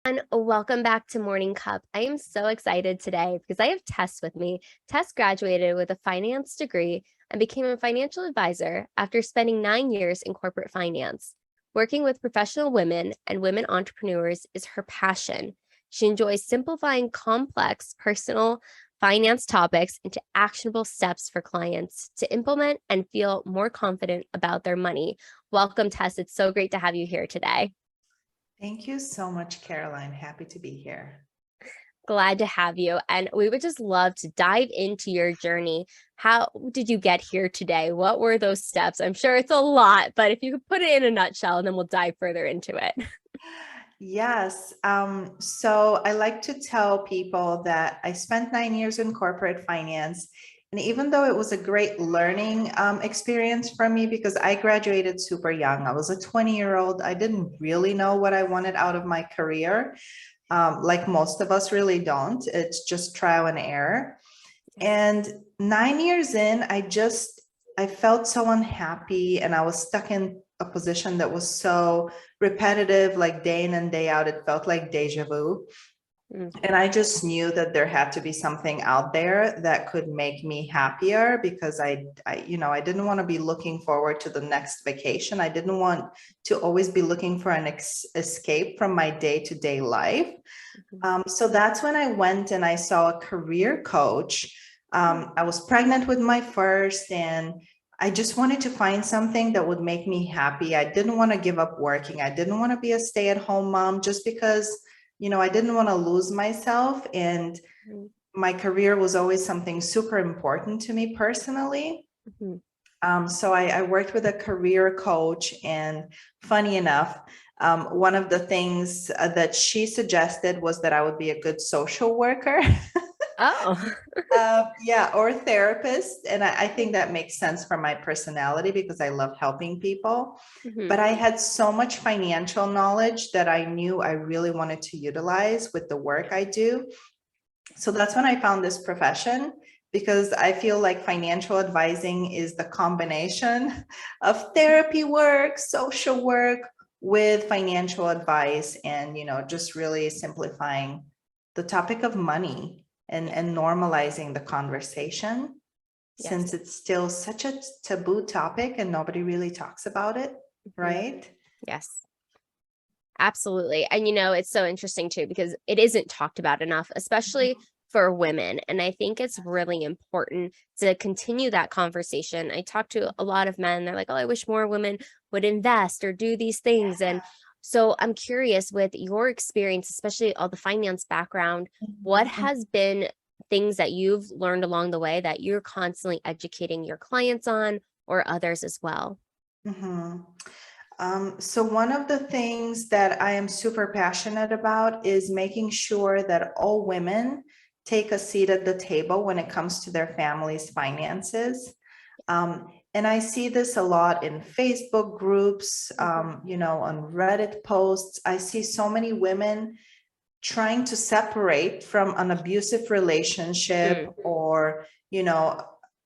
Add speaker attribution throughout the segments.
Speaker 1: And welcome back to Morning Cup. I am so excited today because I have Tess with me. Tess graduated with a finance degree and became a financial advisor after spending 9 years in corporate finance. Working with professional women and women entrepreneurs is her passion. She enjoys simplifying complex personal finance topics into actionable steps for clients to implement and feel more confident about their money. Welcome, Tess. It's so great to have you here today.
Speaker 2: Thank you so much, Caroline. Happy to be here.
Speaker 1: Glad to have you. And we would just love to dive into your journey. How did you get here today? What were those steps? I'm sure it's a lot, but if you could put it in a nutshell, and then we'll dive further into it.
Speaker 2: Yes. So I like to tell people that I spent 9 years in corporate finance. And even though it was a great learning experience for me, because I graduated super young, I was a 20-year-old. I didn't really know what I wanted out of my career. Like most of us really don't. It's just trial and error. And 9 years in, I felt so unhappy, and I was stuck in a position that was so repetitive, like day in and day out. It felt like deja vu. And I just knew that there had to be something out there that could make me happier, because I didn't want to be looking forward to the next vacation. I didn't want to always be looking for an escape from my day-to-day life. So that's when I went and I saw a career coach. I was pregnant with my first, and I just wanted to find something that would make me happy. I didn't want to give up working. I didn't want to be a stay-at-home mom, just because I didn't want to lose myself. And my career was always something super important to me personally. So I worked with a career coach, and funny enough, one of the things that she suggested was that I would be a good social worker.
Speaker 1: Oh.
Speaker 2: Yeah, or therapist. And I think that makes sense for my personality, because I love helping people. But I had so much financial knowledge that I knew I really wanted to utilize with the work I do. So that's when I found this profession, because I feel like financial advising is the combination of therapy work, social work with financial advice, and just really simplifying the topic of money and normalizing the conversation, since it's still such a taboo topic and nobody really talks about it, right?
Speaker 1: Yes. Absolutely. And it's so interesting too, because it isn't talked about enough, especially for women. And I think it's really important to continue that conversation. I talk to a lot of men, they're like, oh, I wish more women would invest or do these things. And so I'm curious, with your experience, especially all the finance background, what has been things that you've learned along the way that you're constantly educating your clients on, or others as well?
Speaker 2: So one of the things that I am super passionate about is making sure that all women take a seat at the table when it comes to their family's finances. And I see this a lot in Facebook groups, on Reddit posts. I see so many women trying to separate from an abusive relationship, or,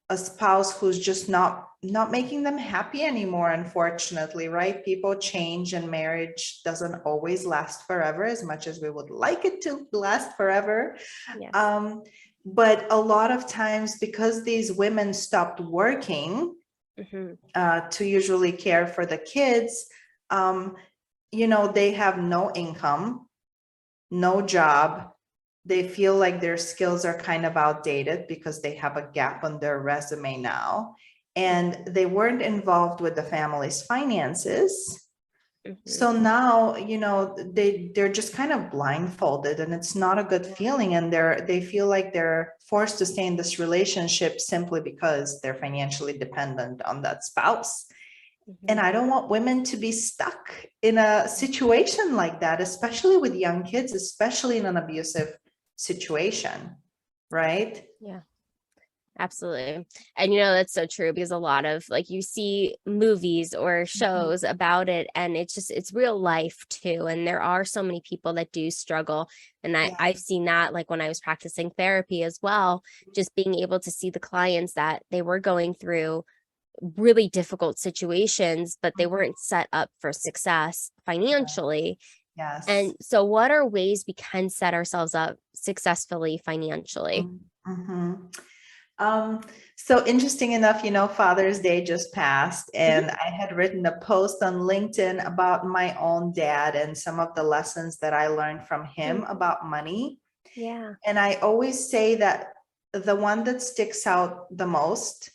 Speaker 2: a spouse who's just not making them happy anymore, unfortunately, right? People change, and marriage doesn't always last forever, as much as we would like it to last forever. Yes. But a lot of times, because these women stopped working to usually care for the kids, they have no income, no job. They feel like their skills are kind of outdated because they have a gap on their resume now, and they weren't involved with the family's finances. So now, they're just kind of blindfolded, and it's not a good feeling. And they feel like they're forced to stay in this relationship simply because they're financially dependent on that spouse. And I don't want women to be stuck in a situation like that, especially with young kids, especially in an abusive situation, right?
Speaker 1: Yeah, absolutely. And that's so true, because a lot of, like, you see movies or shows about it, and it's real life too. And there are so many people that do struggle. And I've seen that, like, when I was practicing therapy as well, just being able to see the clients that they were going through really difficult situations, but they weren't set up for success financially.
Speaker 2: Yes.
Speaker 1: And so what are ways we can set ourselves up successfully financially?
Speaker 2: Mhm. Um, so interesting enough, Father's Day just passed,
Speaker 1: Mhm.
Speaker 2: and I had written a post on LinkedIn about my own dad and some of the lessons that I learned from him
Speaker 1: Mm.
Speaker 2: about money.
Speaker 1: Yeah.
Speaker 2: And I always say that the one that sticks out the most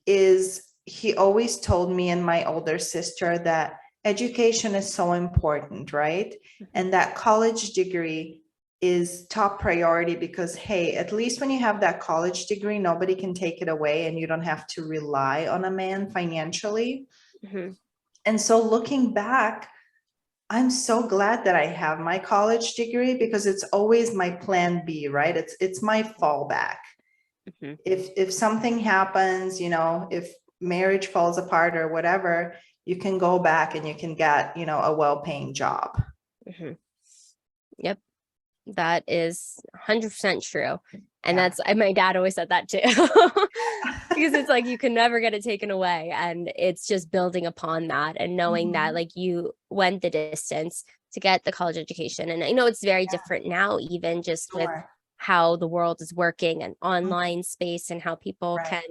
Speaker 2: is he always told me and my older sister that education is so important, right?
Speaker 1: Mhm.
Speaker 2: And that college degree is top priority because, hey, at least when you have that college degree, nobody can take it away and you don't have to rely on a man financially.
Speaker 1: Mhm.
Speaker 2: And so looking back, I'm so glad that I have my college degree because it's always my plan B, right? It's my fallback.
Speaker 1: Mhm.
Speaker 2: If something happens, if marriage falls apart or whatever, you can go back and you can get, a well-paying job.
Speaker 1: Mhm. Yep. That is 100% true. And
Speaker 2: Yeah.
Speaker 1: my dad always said that too. Because it's like you can never get it taken away. And it's just building upon that and knowing that
Speaker 2: Mhm.
Speaker 1: like you went the distance to get the college education. And I know it's very
Speaker 2: Yeah,
Speaker 1: different now, even just with
Speaker 2: sure.
Speaker 1: how the world is working and
Speaker 2: Mhm.
Speaker 1: online space and how people
Speaker 2: Right.
Speaker 1: can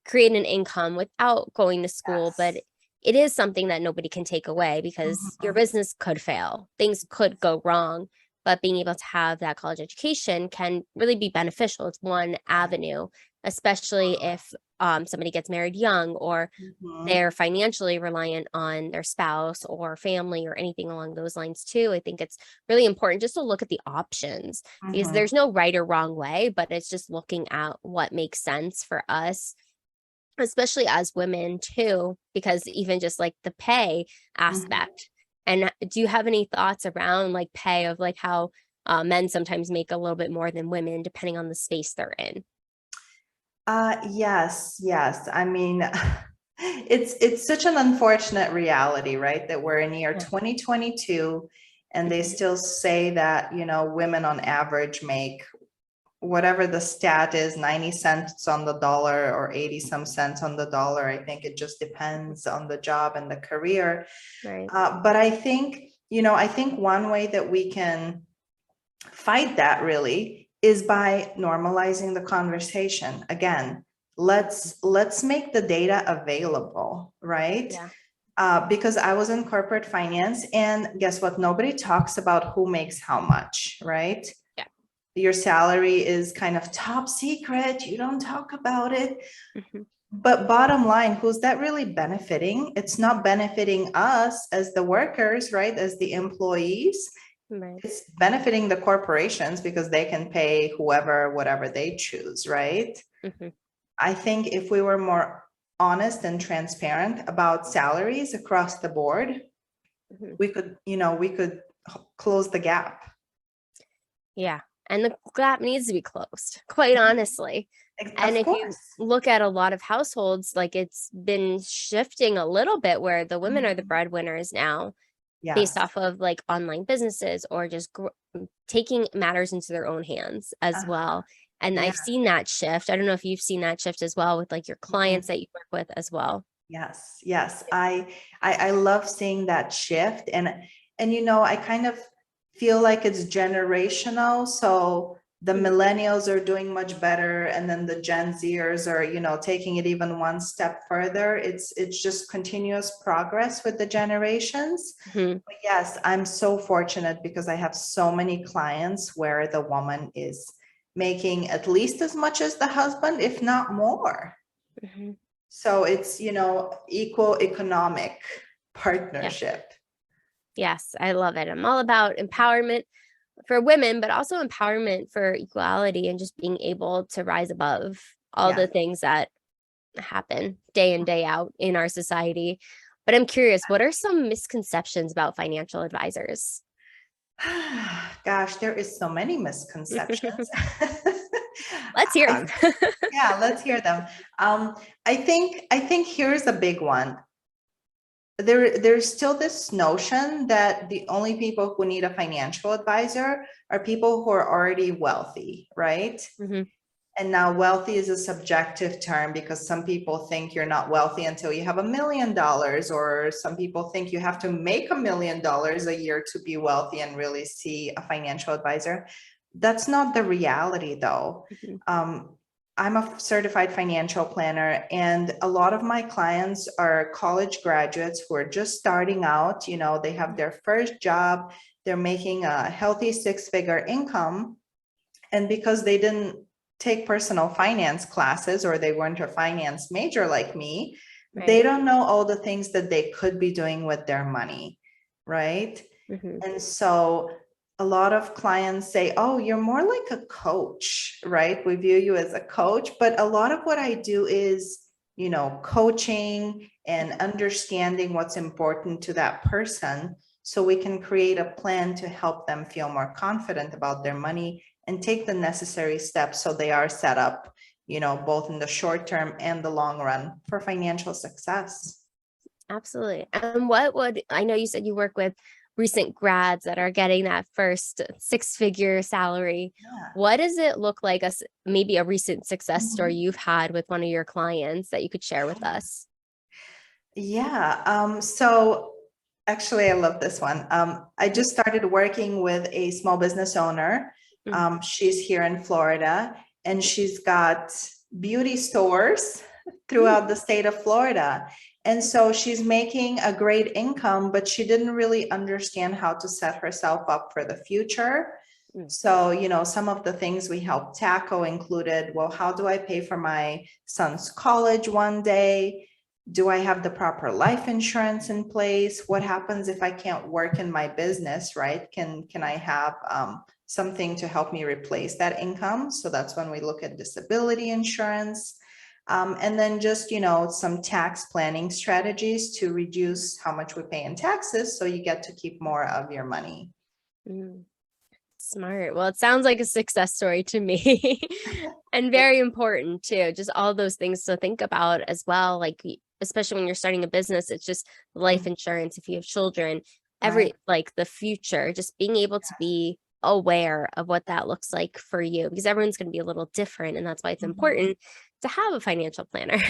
Speaker 1: create an income without going to school. But
Speaker 2: Yes.
Speaker 1: it is something that nobody can take away because your
Speaker 2: Mhm.
Speaker 1: business could fail, things could go wrong, but being able to have that college education can really be beneficial. It's one avenue, especially if somebody gets married young or
Speaker 2: Mhm.
Speaker 1: they're financially reliant on their spouse or family or anything along those lines too. I think it's really important just to look at the options because
Speaker 2: Mhm.
Speaker 1: there's no right or wrong way, but it's just looking at what makes sense for us, especially as women too, because even just like the pay
Speaker 2: Mhm.
Speaker 1: aspect. And do you have any thoughts around like pay of like how men sometimes make a little bit more than women depending on the space they're in?
Speaker 2: Yes, yes. I mean, it's such an unfortunate reality, right? That we're in year
Speaker 1: Yeah.
Speaker 2: 2022 and they
Speaker 1: Mhm.
Speaker 2: still say that, women on average make whatever the stat is, 90 cents on the dollar or 80 some cents on the dollar. I think it just
Speaker 1: Mhm.
Speaker 2: depends on the job and the career.
Speaker 1: Right.
Speaker 2: But I think one way that we can fight that really is by normalizing the conversation. Again, let's make the data available, right?
Speaker 1: Yeah.
Speaker 2: Because I was in corporate finance, and guess what? Nobody talks about who makes how much, right?
Speaker 1: Yeah.
Speaker 2: Your salary is kind of top secret. You don't talk about it.
Speaker 1: Mhm.
Speaker 2: But bottom line, who's that really benefiting? It's not benefiting us as the workers, right? As the employees.
Speaker 1: Right.
Speaker 2: It's benefiting the corporations because they can pay whoever, whatever they choose, right?
Speaker 1: Mhm.
Speaker 2: I think if we were more honest and transparent about salaries across the board,
Speaker 1: Mhm.
Speaker 2: we could close the gap.
Speaker 1: Yeah. And the gap needs to be closed, quite honestly. And
Speaker 2: Of
Speaker 1: if you
Speaker 2: course.
Speaker 1: look at a lot of households, like it's been shifting a little bit where the women are the
Speaker 2: Mhm.
Speaker 1: breadwinners now based
Speaker 2: Yes.
Speaker 1: off of like online businesses or just taking matters into their own hands as
Speaker 2: Uh-huh.
Speaker 1: well. And
Speaker 2: Yeah.
Speaker 1: I've seen that shift. I don't know if you've seen that shift as well with like your
Speaker 2: Mhm.
Speaker 1: clients that you work with as well.
Speaker 2: Yes, yes. I love seeing that shift, and I kind of feel like it's generational. So the
Speaker 1: Mhm.
Speaker 2: millennials are doing much better, and then the Gen Zers are, taking it even one step further. It's just continuous progress with the generations.
Speaker 1: Mhm.
Speaker 2: But yes, I'm so fortunate because I have so many clients where the woman is making at least as much as the husband, if not more.
Speaker 1: Mhm.
Speaker 2: So it's, equal economic
Speaker 1: Yeah.
Speaker 2: partnership.
Speaker 1: Yes, I love it. I'm all about empowerment for women, but also empowerment for equality and just being able to rise above all
Speaker 2: Yeah.
Speaker 1: the things that happen day in, day out in our society. But I'm curious, what are some misconceptions about financial advisors?
Speaker 2: Gosh, there is so many misconceptions.
Speaker 1: Let's hear
Speaker 2: I,
Speaker 1: them.
Speaker 2: yeah, let's hear them. I think here's a big one. There's still this notion that the only people who need a financial advisor are people who are already wealthy, right?
Speaker 1: Mhm.
Speaker 2: And now wealthy is a subjective term because some people think you're not wealthy until you have $1 million, or some people think you have to make $1 million a year to be wealthy and really see a financial advisor. That's not the reality though. I'm a certified financial planner, and a lot of my clients are college graduates who are just starting out. They have their first job, they're making a healthy 6-figure income. And because they didn't take personal finance classes, or they weren't a finance major like me, they don't know all the things that they could be doing with their money, right? And so a lot of clients say, oh, you're more like a coach, right? We view you as a coach, but a lot of what I do is, coaching and understanding what's important to that person, so we can create a plan to help them feel more confident about their money and take the necessary steps so they are set up, both in the short term and the long run for financial success.
Speaker 1: Absolutely. And I know you said you work with recent grads that are getting that first 6-figure salary.
Speaker 2: Yeah.
Speaker 1: What does it look like, maybe a recent success story you've had with one of your clients that you could share with us?
Speaker 2: Yeah. So actually, I love this one. I just started working with a small business owner. She's here in Florida, and she's got beauty stores throughout the state of Florida. And so she's making a great income, but she didn't really understand how to set herself up for the future. So, some of the things we helped tackle included, well, how do I pay for my son's college one day? Do I have the proper life insurance in place? What happens if I can't work in my business, right? Can I have something to help me replace that income? So that's when we look at disability insurance. And then just, some tax planning strategies to reduce how much we pay in taxes, so you get to keep more of your money.
Speaker 1: Smart. Well, it sounds like a success story to me. And very important too. Just all those things to think about as well. Like, especially when you're starting a business, it's just life insurance. If you have children, like the future, just being able to be aware of what that looks like for you, because everyone's going to be a little different. And that's why it's important to have a financial planner.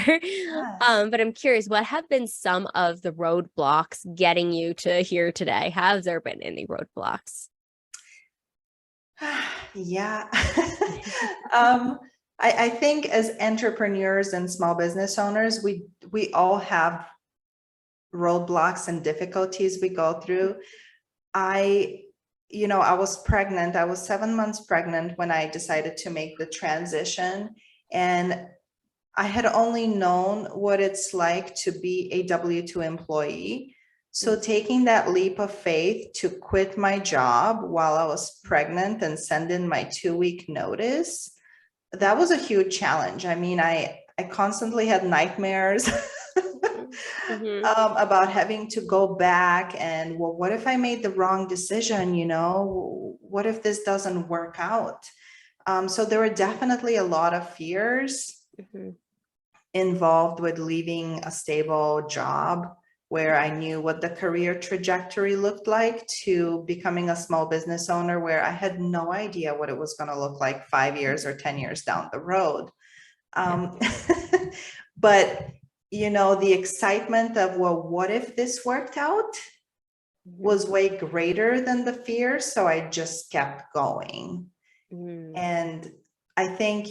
Speaker 1: But I'm curious, what have been some of the roadblocks getting you to here today? Has there been any roadblocks?
Speaker 2: Yeah. I think as entrepreneurs and small business owners, we all have roadblocks and difficulties we go through. I was pregnant. I was 7 months pregnant when I decided to make the transition. And I had only known what it's like to be a W-2 employee. So taking that leap of faith to quit my job while I was pregnant and send in my 2-week notice, that was a huge challenge. I mean, I constantly had nightmares about having to go back and, well, what if I made the wrong decision? What if this doesn't work out? So there were definitely a lot of fears involved with leaving a stable job where I knew what the career trajectory looked like, to becoming a small business owner where I had no idea what it was going to look like 5 years or 10 years down the road. But, the excitement of, well, what if this worked out, was way greater than the fear. So I just kept going. And I think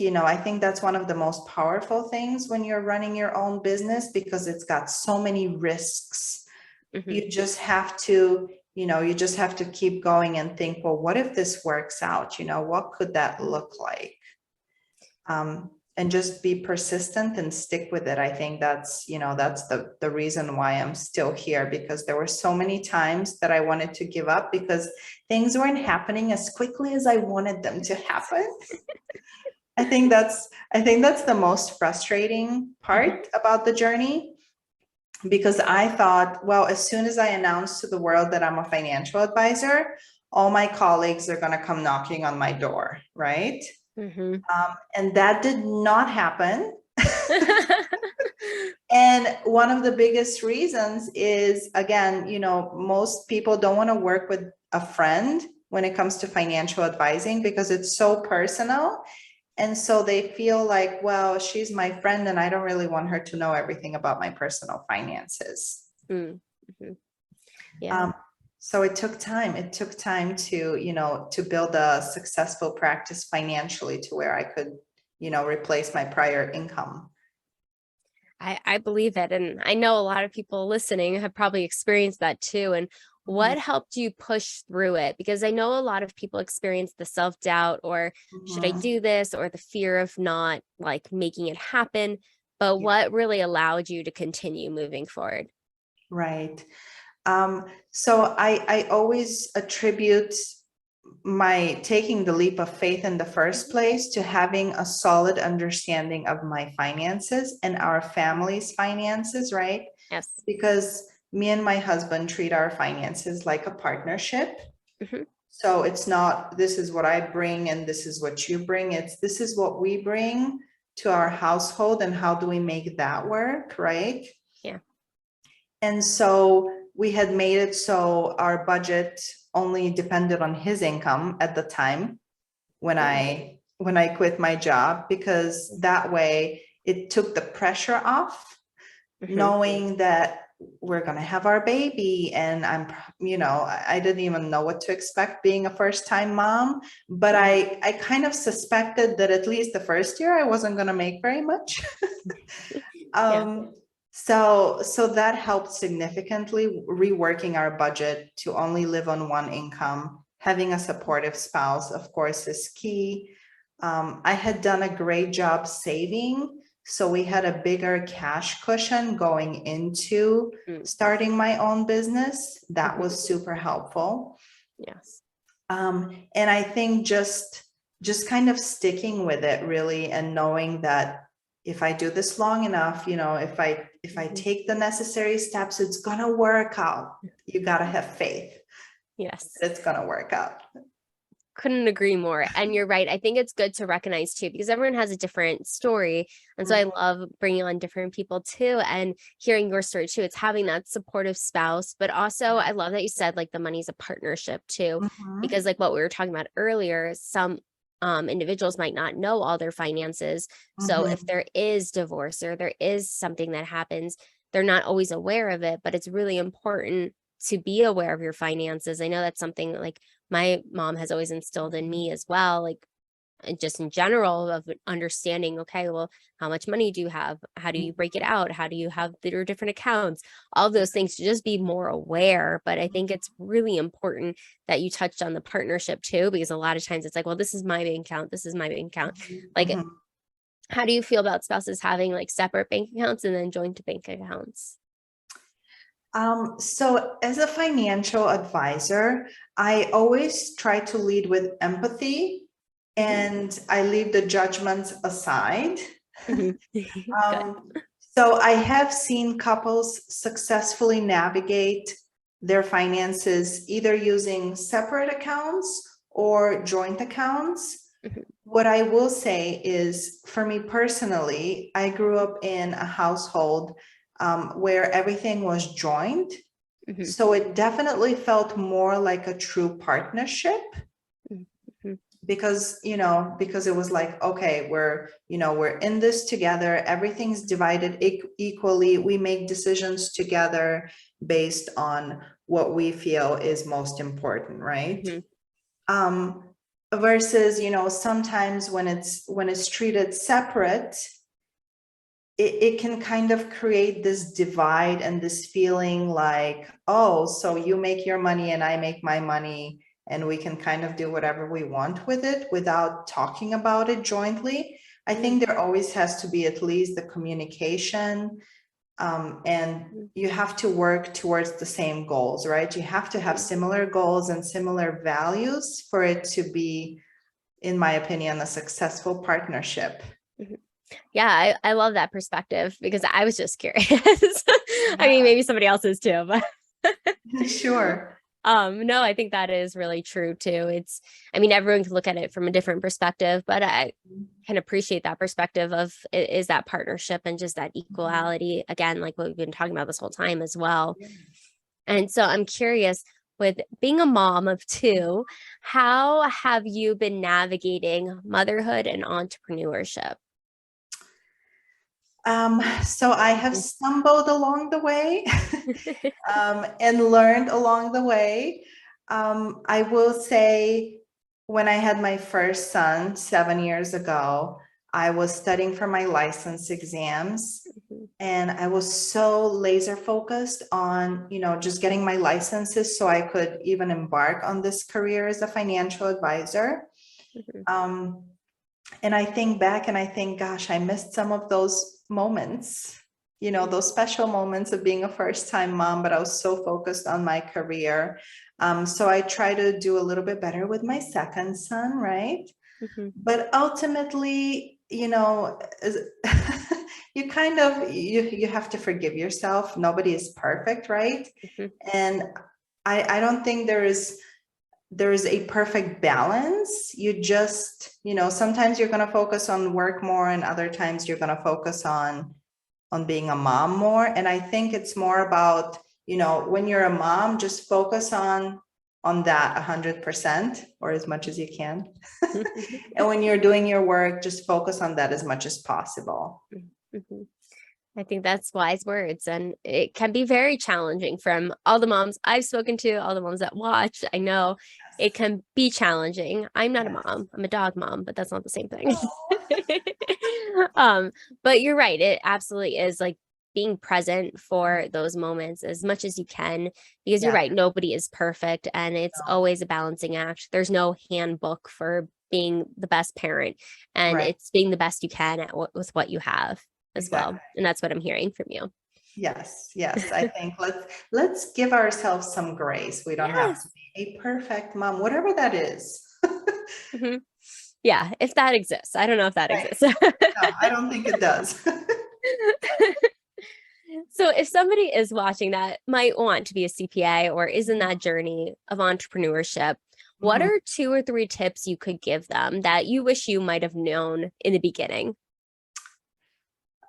Speaker 2: that's one of the most powerful things when you're running your own business, because it's got so many risks. You just have to, keep going and think, well, what if this works out? What could that look like? And just be persistent and stick with it. I think that's the reason why I'm still here, because there were so many times that I wanted to give up because things weren't happening as quickly as I wanted them to happen. I think that's the most frustrating part about the journey, because I thought, well, as soon as I announce to the world that I'm a financial advisor, all my colleagues are going to come knocking on my door, right? And that did not happen. And one of the biggest reasons is, again, most people don't want to work with a friend when it comes to financial advising, because it's so personal. And so they feel like, well, she's my friend and I don't really want her to know everything about my personal finances.
Speaker 1: Mm-hmm. Yeah.
Speaker 2: So it took time. It took time to, to build a successful practice financially to where I could, replace my prior income.
Speaker 1: I believe it. And I know a lot of people listening have probably experienced that too. And what helped you push through it? Because I know a lot of people experience the self-doubt or should I
Speaker 2: Mhm.
Speaker 1: do this, or the fear of not like making it happen. But
Speaker 2: Yeah.
Speaker 1: what really allowed you to continue moving forward?
Speaker 2: Right. So I always attribute my taking the leap of faith in the first place to having a solid understanding of my finances and our family's finances, right?
Speaker 1: Yes.
Speaker 2: Because me and my husband treat our finances like a partnership.
Speaker 1: Mhm.
Speaker 2: So it's not, this is what I bring and this is what you bring. It's, this is what we bring to our household and how do we make that work, right?
Speaker 1: Yeah.
Speaker 2: And so we had made it so our budget only depended on his income at the time when I quit my job, because that way it took the pressure off,
Speaker 1: Mhm.
Speaker 2: knowing that we're going to have our baby. And I didn't even know what to expect being a first time mom, but I kind of suspected that at least the first year I wasn't going to make very much.
Speaker 1: Yeah.
Speaker 2: So that helped significantly. Reworking our budget to only live on one income, having a supportive spouse, of course, is key. I had done a great job saving, so we had a bigger cash cushion going into
Speaker 1: Mm.
Speaker 2: starting my own business. That
Speaker 1: Mhm.
Speaker 2: was super helpful.
Speaker 1: Yes.
Speaker 2: And I think just kind of sticking with it really, and knowing that if I do this long enough, if I take the necessary steps, it's gonna work out. You gotta have faith
Speaker 1: Yes.
Speaker 2: that it's gonna work out.
Speaker 1: Couldn't agree more. And you're right. I think it's good to recognize too, because everyone has a different story. And so I love bringing on different people too and hearing your story too. It's having that supportive spouse, but also I love that you said like the money's a partnership too,
Speaker 2: Mhm.
Speaker 1: because like what we were talking about earlier, some individuals might not know all their finances. So if
Speaker 2: Mhm.
Speaker 1: there is divorce or there is something that happens, they're not always aware of it, but it's really important to be aware of your finances. I know that's something like my mom has always instilled in me as well, like just in general of understanding, okay, well, how much money do you have? How do you break it out? How do you have your different accounts? All of those things to just be more aware. But I think it's really important that you touched on the partnership too, because a lot of times it's like, well, this is my bank account. This is my bank account. Like,
Speaker 2: Mhm.
Speaker 1: how do you feel about spouses having like separate bank accounts and then joint bank accounts?
Speaker 2: So as a financial advisor, I always try to lead with empathy
Speaker 1: Mhm.
Speaker 2: and I leave the judgments aside.
Speaker 1: Mhm. Good.
Speaker 2: So I have seen couples successfully navigate their finances either using separate accounts or joint accounts.
Speaker 1: Mhm.
Speaker 2: What I will say is, for me personally, I grew up in a household where everything was joint.
Speaker 1: Mhm.
Speaker 2: So it definitely felt more like a true partnership,
Speaker 1: Mhm.
Speaker 2: because it was like, okay, we're in this together, everything's divided equally, we make decisions together based on what we feel is most important, right?
Speaker 1: Mhm.
Speaker 2: um Versus, sometimes when it's treated separate, it can kind of create this divide and this feeling like, oh, so you make your money and I make my money, and we can kind of do whatever we want with it without talking about it jointly. I
Speaker 1: Mhm.
Speaker 2: think there always has to be at least the communication, and you have to work towards the same goals, right? You have to have similar goals and similar values for it to be, in my opinion, a successful partnership.
Speaker 1: Mhm. Yeah, I love that perspective because I was just curious. I mean, maybe somebody else is too, but
Speaker 2: Sure.
Speaker 1: no, I think that is really true too. I mean, everyone can look at it from a different perspective, but I can appreciate that perspective of is that partnership and just that equality again, like what we've been talking about this whole time as well. And so I'm curious, with being a mom of two, how have you been navigating motherhood and entrepreneurship?
Speaker 2: So I have stumbled along the way and learned along the way. I will say when I had my first son 7 years ago, I was studying for my license exams and I was so laser focused on, just getting my licenses so I could even embark on this career as a financial advisor. Um, and I think back and I think, gosh, I missed some of those moments, those special moments of being a first-time mom, but I was so focused on my career. So I try to do a little bit better with my second son, right? But ultimately, you kind of, you have to forgive yourself. Nobody is perfect, right? And I don't think there is a perfect balance. You just, sometimes you're going to focus on work more and other times you're going to focus on being a mom more. And I think it's more about, when you're a mom, just focus on that 100% or as much as you can. And when you're doing your work, just focus on that as much as possible.
Speaker 1: I think that's wise words. And it can be very challenging from all the moms I've spoken to, all the moms that watch. I know it can be challenging. I'm not a mom. I'm a dog mom, but that's not the same thing. But you're right. It absolutely is like being present for those moments as much as you can, because you're right. Nobody is perfect and it's always a balancing act. There's no handbook for being the best parent, and it's being the best you can at with what you have as well. And that's what I'm hearing from you.
Speaker 2: Yes. I think let's give ourselves some grace. We don't have to be a perfect mom, whatever that is.
Speaker 1: Yeah, if that exists. I don't know if that exists.
Speaker 2: No, I don't think it does.
Speaker 1: So if somebody is watching that might want to be a CPA or is in that journey of entrepreneurship, what are 2 or 3 tips you could give them that you wish you might have known in the beginning?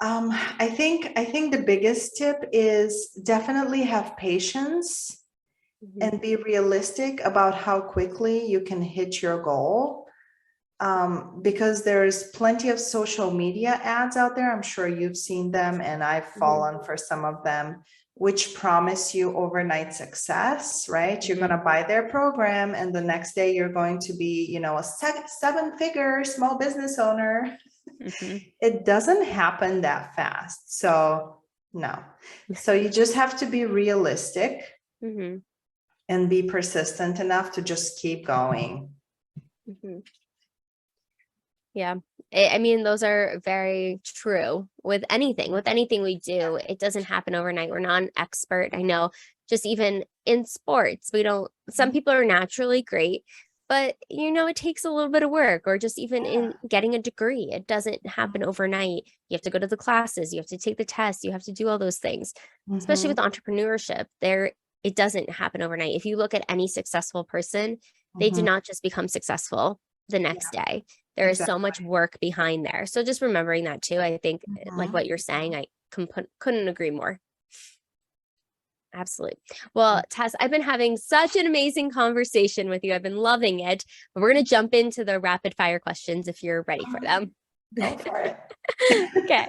Speaker 2: I think the biggest tip is definitely have patience and be realistic about how quickly you can hit your goal. Because there's plenty of social media ads out there. I'm sure you've seen them and I've fallen for some of them, which promise you overnight success, right? You're going to buy their program and the next day you're going to be, a 7-figure small business owner. It doesn't happen that fast. So no. So you just have to be realistic and be persistent enough to just keep going.
Speaker 1: Yeah. I mean, those are very true with anything we do. It doesn't happen overnight. We're not an expert. I know just even in sports, some people are naturally great, but it takes a little bit of work, or just even in getting a degree, it doesn't happen overnight. You have to go to the classes, you have to take the tests, you have to do all those things, especially with entrepreneurship. It doesn't happen overnight. If you look at any successful person, they do not just become successful the next day. There is so much work behind there. So just remembering that too, I think like what you're saying, I couldn't agree more. Absolutely. Well, Tess, I've been having such an amazing conversation with you. I've been loving it. But we're going to jump into the rapid fire questions if you're ready for them.
Speaker 2: Go for it.
Speaker 1: Okay.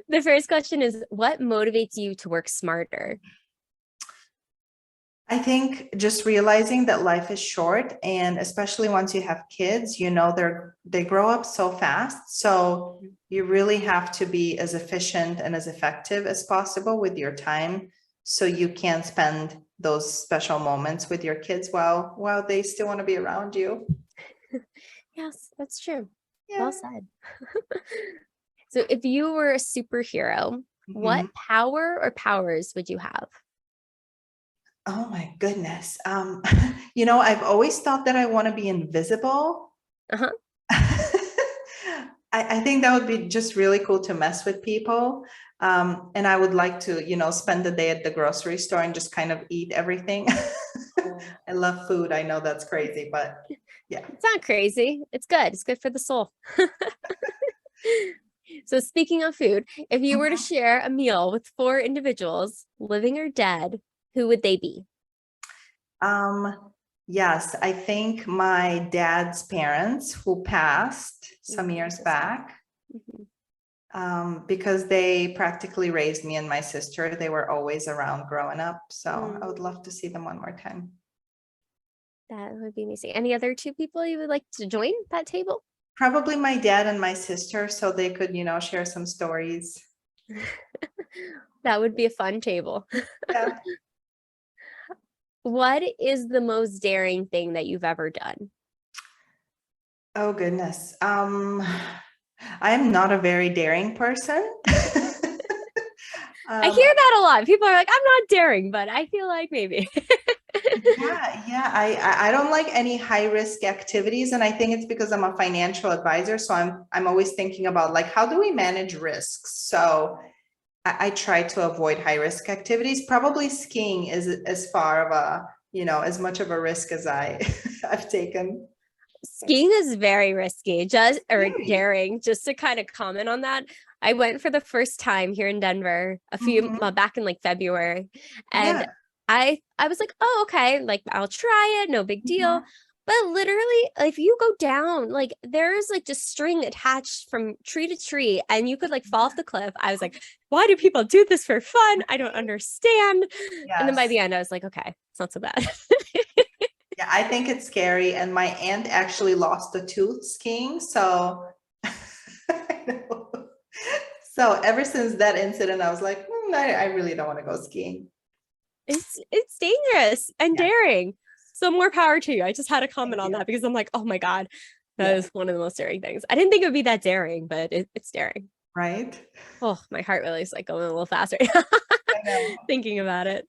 Speaker 1: The first question is, what motivates you to work smarter?
Speaker 2: I think just realizing that life is short, and especially once you have kids, they grow up so fast. So you really have to be as efficient and as effective as possible with your time, so you can spend those special moments with your kids while they still want to be around you.
Speaker 1: Yes, that's true. Yeah. Well said. So if you were a superhero, what power or powers would you have?
Speaker 2: Oh my goodness. I've always thought that I want to be invisible. I think that would be just really cool to mess with people. And I would like to, spend the day at the grocery store and just kind of eat everything. I love food. I know that's crazy, but yeah.
Speaker 1: It's not crazy. It's good. It's good for the soul. So speaking of food, if you were to share a meal with 4 individuals, living or dead, who would they be?
Speaker 2: Yes, I think my dad's parents who passed some years
Speaker 1: Interesting.
Speaker 2: back, because they practically raised me and my sister. They were always around growing up. So I would love to see them one more time.
Speaker 1: That would be amazing. Any other two people you would like to join that table?
Speaker 2: Probably my dad and my sister, so they could, share some stories.
Speaker 1: That would be a fun table.
Speaker 2: Yeah.
Speaker 1: What is the most daring thing that you've ever done?
Speaker 2: Oh, goodness. I am not a very daring person.
Speaker 1: I hear that a lot. People are like, I'm not daring, but I feel like maybe.
Speaker 2: Yeah. I don't like any high risk activities, and I think it's because I'm a financial advisor. So I'm always thinking about like, how do we manage risks? So I try to avoid high risk activities. Probably skiing is as far of a, as much of a risk as I've taken.
Speaker 1: Skiing is very risky,
Speaker 2: Really?
Speaker 1: daring. Just to kind of comment on that, I went for the first time here in Denver back in like February, and
Speaker 2: Yeah.
Speaker 1: I was like, oh, okay, like I'll try it, no big deal.
Speaker 2: Mhm.
Speaker 1: But literally, if you go down, like there's like just string attached from tree to tree, and you could like fall off the cliff. I was like, why do people do this for fun? I don't understand. And then by
Speaker 2: Yes.
Speaker 1: the end, I was like, okay, it's not so bad.
Speaker 2: Yeah, I think it's scary. And my aunt actually lost a tooth skiing. So, I know. So ever since that incident, I was like, I really don't want to go skiing.
Speaker 1: It's dangerous and
Speaker 2: Yeah.
Speaker 1: daring. So more power to you. I just had a comment
Speaker 2: Thank
Speaker 1: on
Speaker 2: you.
Speaker 1: that because I'm like, oh my God, that
Speaker 2: Yeah.
Speaker 1: is one of the most daring things. I didn't think it would be that daring, but it's daring.
Speaker 2: Right.
Speaker 1: Oh, my heart really is like going a little faster
Speaker 2: I know.
Speaker 1: thinking about it.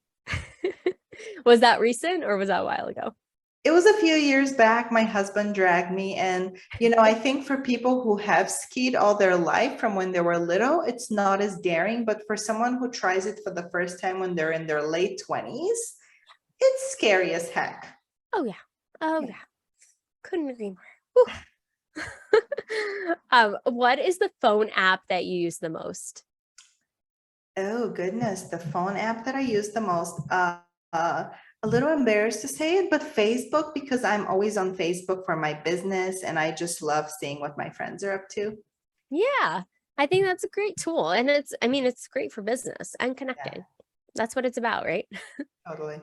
Speaker 1: Was that recent or was that a while ago?
Speaker 2: It was a few years back. My husband dragged me. And, I think for people who have skied all their life from when they were little, it's not as daring. But for someone who tries it for the first time when they're in their late 20s, it's scary as heck.
Speaker 1: Oh yeah. Oh yeah. Couldn't agree more. What is the phone app that you use the most?
Speaker 2: Oh, goodness. The phone app that I use the most. A little embarrassed to say it, but Facebook, because I'm always on Facebook for my business and I just love seeing what my friends are up to.
Speaker 1: Yeah, I think that's a great tool. And it's great for business and
Speaker 2: Yeah,
Speaker 1: connecting. That's what it's about, right?
Speaker 2: totally.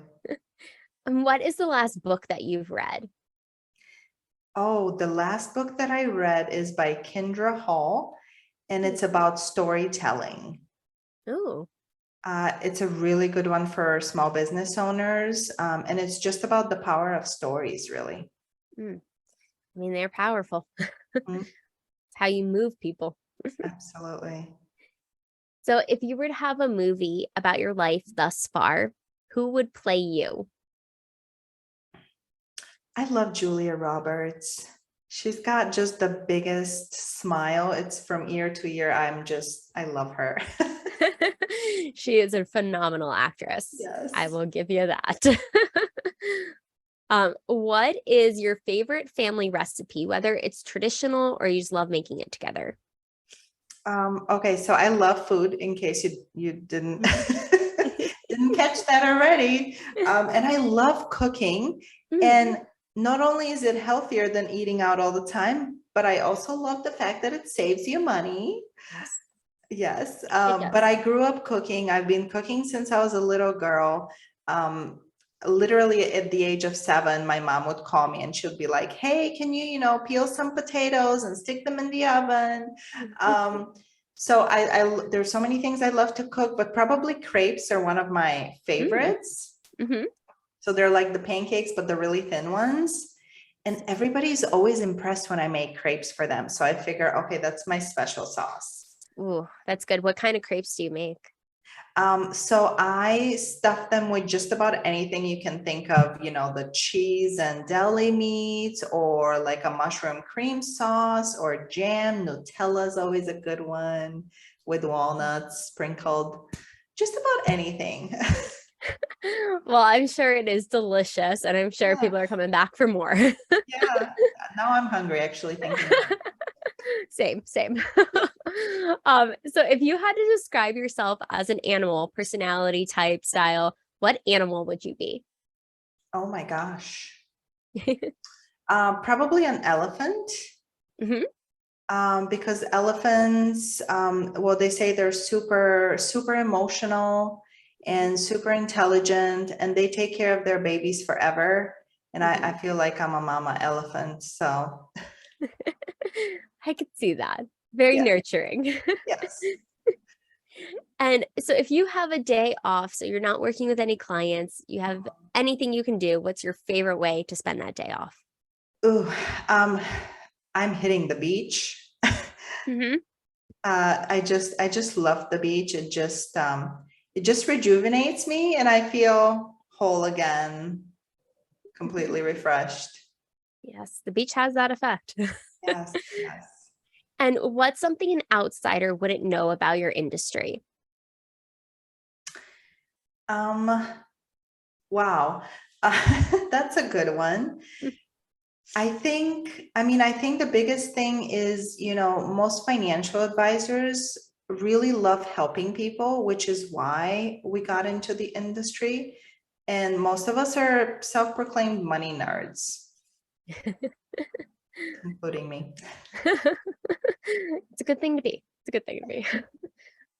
Speaker 1: And what is the last book that you've read?
Speaker 2: Oh, the last book that I read is by Kendra Hall, and it's about storytelling.
Speaker 1: Oh,
Speaker 2: It's a really good one for small business owners, and it's just about the power of stories, really.
Speaker 1: they're powerful.
Speaker 2: Mhm.
Speaker 1: It's how you move people.
Speaker 2: Absolutely.
Speaker 1: So if you were to have a movie about your life thus far, who would play you?
Speaker 2: I love Julia Roberts. She's got just the biggest smile. It's from ear to ear. I love her.
Speaker 1: She is a phenomenal actress. I
Speaker 2: Yes.
Speaker 1: will give you that. What is your favorite family recipe, whether it's traditional or you just love making it together?
Speaker 2: Okay, so I love food in case you didn't
Speaker 1: Mhm.
Speaker 2: didn't catch that already. And I love cooking.
Speaker 1: Mm,
Speaker 2: And not only is it healthier than eating out all the time, but I also love the fact that it saves you money.
Speaker 1: yes,
Speaker 2: Yes,
Speaker 1: it
Speaker 2: but
Speaker 1: does.
Speaker 2: I grew up cooking. I've been cooking since I was a little girl. Um, Literally at the age of 7, my mom would call me and she would be like, "Hey, can you, peel some potatoes and stick them in the oven?" Um, so there's so many things I love to cook, but probably crepes are one of my
Speaker 1: Mm,
Speaker 2: favorites.
Speaker 1: mhm.
Speaker 2: So they're like the pancakes, but the really thin ones. And everybody's always impressed when I make crepes for them. So I figure, okay, that's my special sauce.
Speaker 1: Ooh, that's good. What kind of crepes do you make?
Speaker 2: So I stuff them with just about anything you can think of, the cheese and deli meat, or like a mushroom cream sauce or jam. Nutella is always a good one with walnuts sprinkled, just about anything.
Speaker 1: Well, I'm sure it is delicious, and I'm sure
Speaker 2: Yeah,
Speaker 1: people are coming back for more.
Speaker 2: yeah. Now I'm hungry actually thinking about it.
Speaker 1: Same, same. So if you had to describe yourself as an animal, personality type, style, what animal would you be?
Speaker 2: Oh my gosh. Probably an elephant.
Speaker 1: Hmm.
Speaker 2: Because elephants, well, they say they're super emotional and super intelligent, and they take care of their babies forever. And I feel like I'm a mama elephant. So
Speaker 1: I could see that. Very
Speaker 2: yeah,
Speaker 1: nurturing.
Speaker 2: yes.
Speaker 1: And so if you have a day off, so you're not working with any clients, you have anything you can do, what's your favorite way to spend that day off?
Speaker 2: Ooh, um, I'm hitting the beach.
Speaker 1: Hmm.
Speaker 2: I just love the beach. It just rejuvenates me, and I feel whole again, completely refreshed.
Speaker 1: Yes, the beach has that effect.
Speaker 2: Yes, yes.
Speaker 1: And what's something an outsider wouldn't know about your industry?
Speaker 2: Um, wow. That's a good one. I think the biggest thing is, most financial advisors really love helping people, which is why we got into the industry. And most of us are self-proclaimed money nerds, including me.
Speaker 1: It's a good thing to be. It's a good thing to be. I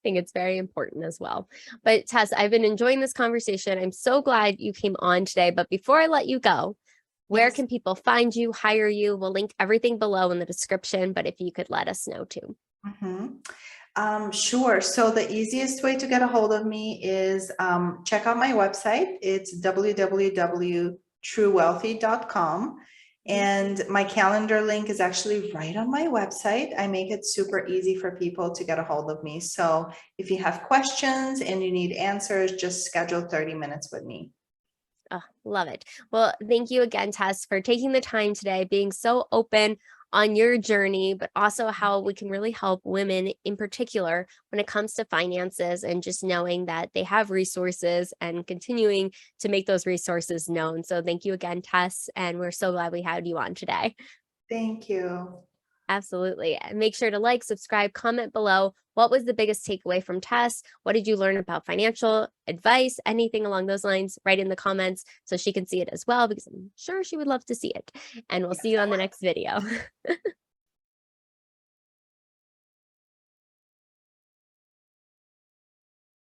Speaker 1: think it's very important as well. But Tess, I've been enjoying this conversation. I'm so glad you came on today. But before I let you go, where
Speaker 2: Yes.
Speaker 1: can people find you, hire you? We'll link everything below in the description, but if you could let us know too.
Speaker 2: Mhm. Sure. So the easiest way to get a hold of me is check out my website. It's www.truewealthy.com. And my calendar link is actually right on my website. I make it super easy for people to get a hold of me. So if you have questions and you need answers, just schedule 30 minutes with me.
Speaker 1: Oh, love it. Well, thank you again, Tess, for taking the time today, being so open on your journey, but also how we can really help women in particular when it comes to finances and just knowing that they have resources and continuing to make those resources known. So thank you again, Tess, and we're so glad we had you on today.
Speaker 2: Thank you.
Speaker 1: Absolutely. And make sure to like, subscribe, comment below. What was the biggest takeaway from Tess? What did you learn about financial advice? Anything along those lines, write in the comments so she can see it as well, because I'm sure she would love to see it. And we'll
Speaker 2: Yes,
Speaker 1: see you
Speaker 2: I
Speaker 1: on the
Speaker 2: will.
Speaker 1: next video.